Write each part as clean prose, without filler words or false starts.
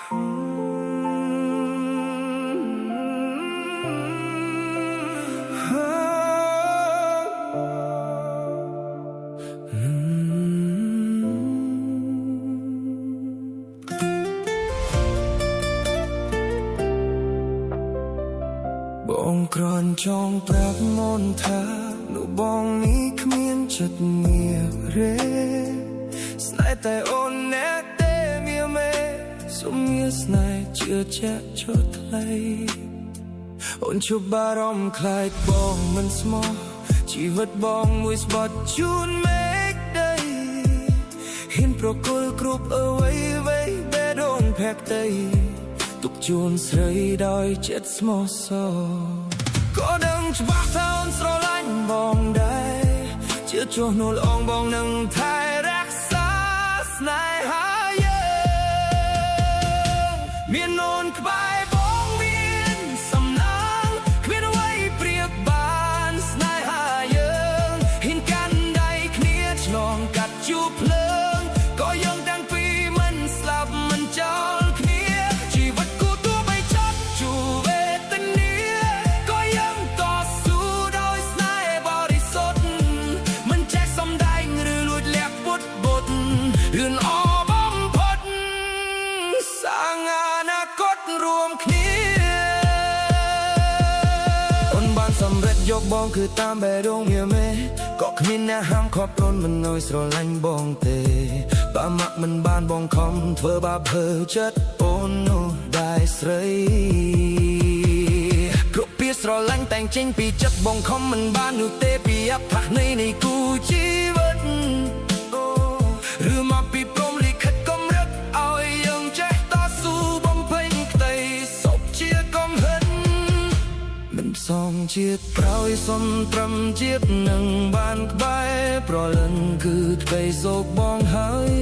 បងក្រនចង់ប្រាប់មនថានៅបងនេះគ្មានចិត្តងាររេស្នេហ៍តែអូនណែទេមានមេសុំមានស្នេហ៍ជឿជាក់ជត់ថ្លៃអូនជួបបារម្ភខ្លាចបងមិនស្មោះជីវិតបងមួយស្បត់ជូនមេឃដីហ៊ានប្រគល់គ្រប់អ្វីបេះដូងផែកដីទុកជូនស្រីដោយចិត្តស្មោះសរក៏ដឹងច្បាស់ថាអូនស្រឡាញ់បងដែរជឿជួសនួលអងបងនឹងថែរក្សាស្នេហាយើងមានអូនក្បែរបងមានសំណាងគ្មានអ្វីប្រៀបបានស្នេហាយើងហ៊ានកាន់ដៃគ្នាឆ្លងកាត់ជួបភ្លើងក៏យើងទាំងពីរមិនស្លាប់មិនចោលរឿងអបំផុតសាងអនាគតរួមគ្នាអូនបានសម្រេចយកបងគឺតាមបេះដូងមានមេក៏គ្មានអ្នកហាមឃាត់ព្រនមិនអើយស្រឡាញ់បងទេបើមកមិនបានបងខំធ្វើបាបភើចិត្តអូននោះដែរស្រីគ្រប់ពាក្យស្រឡាញ់តែងចេញពីចិត្តបងខំមិនបាននោះទេពីអត្ថន័យនៃគូជីវិតឬមកពីព្រមលិខិតកម្រិតឲ្យយើងចេះតស៊ូបំពេញក្តីសុខជាកំហិតមិនផ្សងជាតិប្រោយសុំត្រឹមជាតិនឹងបានក្បែរប្រលឹងគឺទ្វេសោកបងហើយ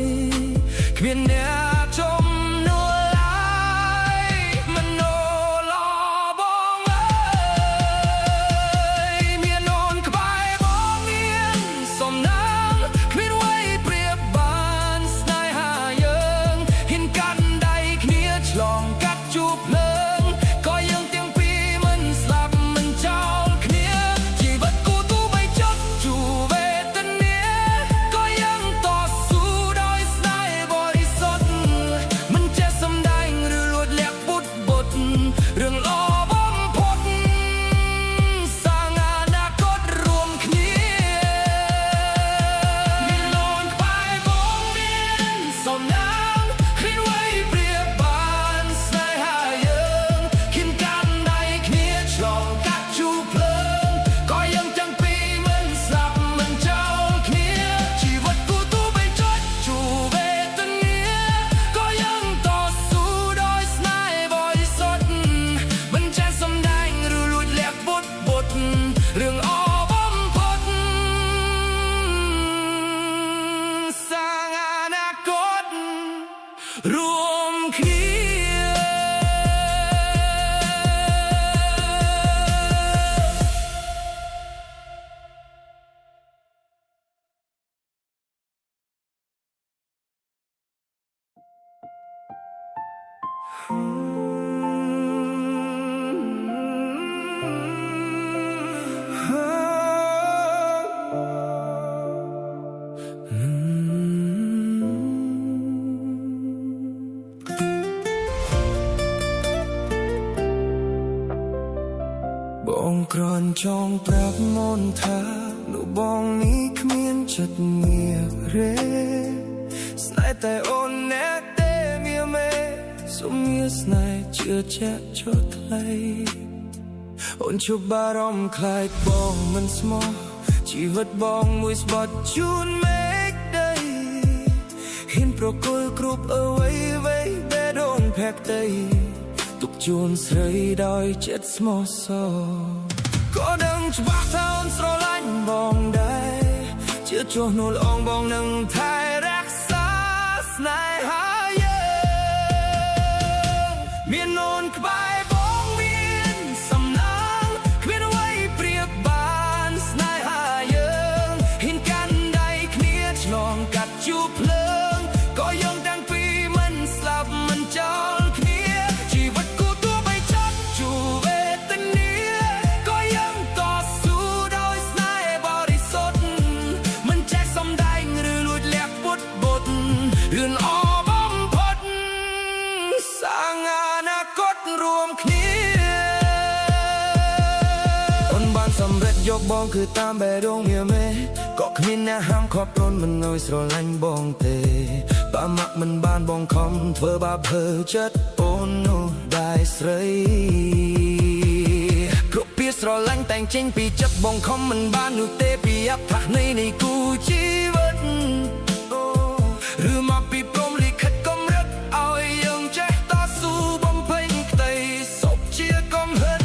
គ្មានអ្នកចំនួនឡើយមិនអូឡបងអើយមានអូនក្បែរបងមានសំណាងគ្មានអ្វីប្រៀបបានស្នេហាយើងហ៊ានកាន់ដៃគ្នាឆ្លងកាត់ជួបភ្លើងក៏យើងទាំងពីរមិនស្លាប់មិនចោលគ្នាជីវិតគូទូបីចត់ជួវេទនាក៏យើងតស៊ូដោយស្នេហ៍បរិសុទ្ធមិនចេះសំដែងឬលួចលាក់ពុតបុតរឿងល្អបំផុតសាងអនាគតរួមគ្នាមានអូនក្បែរបងមានសំណាងគ្មានអ្វីប្រៀបបានស្នេហាយើងហ៊ានកាន់ដៃគ្នាឆ្លងកាត់ជួបភ្លើងក៏យើងទាំងពីរមិនស្លាប់មិនចោលគ្នាជីវិតគូទូបីចត់ជួវេទនាក៏យើងតស៊ូដោយស្នេហ៍បរិសុទ្ធមិនចេះសំដែងឬលួចលាក់ពុតបុតរឿងអបំផុតសាងអនាគតរួមគ្នាបងក្រនចង់ប្រាប់មនថានៅបងនេះគ្មានចិត្តងាររេស្នេហ៍តែអូនណែទេមានមេសុំមានស្នេហ៍ជឿជាក់ជត់ថ្លៃអូនជួបបារម្ភខ្លាចបងមិនស្មោះជីវិតបងមួយស្បត់ជូនមេឃដីហ៊ានប្រគល់គ្រប់អ្វីបេះដូងផែកដីទុកជូនស្រីដោយចិត្តស្មោះសរក៏ដឹងច្បាស់ថាអូនស្រឡាញ់បងដែរជឿជួសនួលអងបងនឹងថែរក្សាស្នេហាយើងមានអូនក្បែរបងមានសំណាងគ្មានអ្វីប្រៀបបានស្នេហាយើងហ៊ានកាន់ដៃគ្នាឆ្លងកាត់ជួបភ្លើងក៏យើងទាំងពីរមិនស្លាប់មិនចោល ឿនអបំផុតសាងអនាគតរួមគ្នាអូនបានសម្រេចយកបងគឺតាមបេះដូងងារមេក៏គ្មានអ្នកហាមឃាត់ព្រនមិនឲ្យស្រឡាញ់បងទេបាម៉ាក់មិនបានបងខំធ្វើបាបភើចិត្តអូននោះដែរស្រីគ្រប់ពាក្យស្រឡាញ់តែងចេញពីចិត្តបងខំមិនបាននោះទេពីអត្ថន័យនៃគូជីវិតឬមកពីព្រំលិខិតកំរិតឲ្យយើងចេះតស៊ូបំពេញក្តីសុខជាកំហិន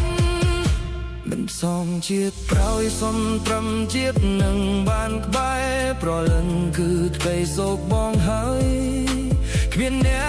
មិនសំជាតិប្រោយសំត្រឹមជាតិនឹងបានក្បែរប្រលឹងគឺក្តីសោកបងហើយគ្មានអ្នក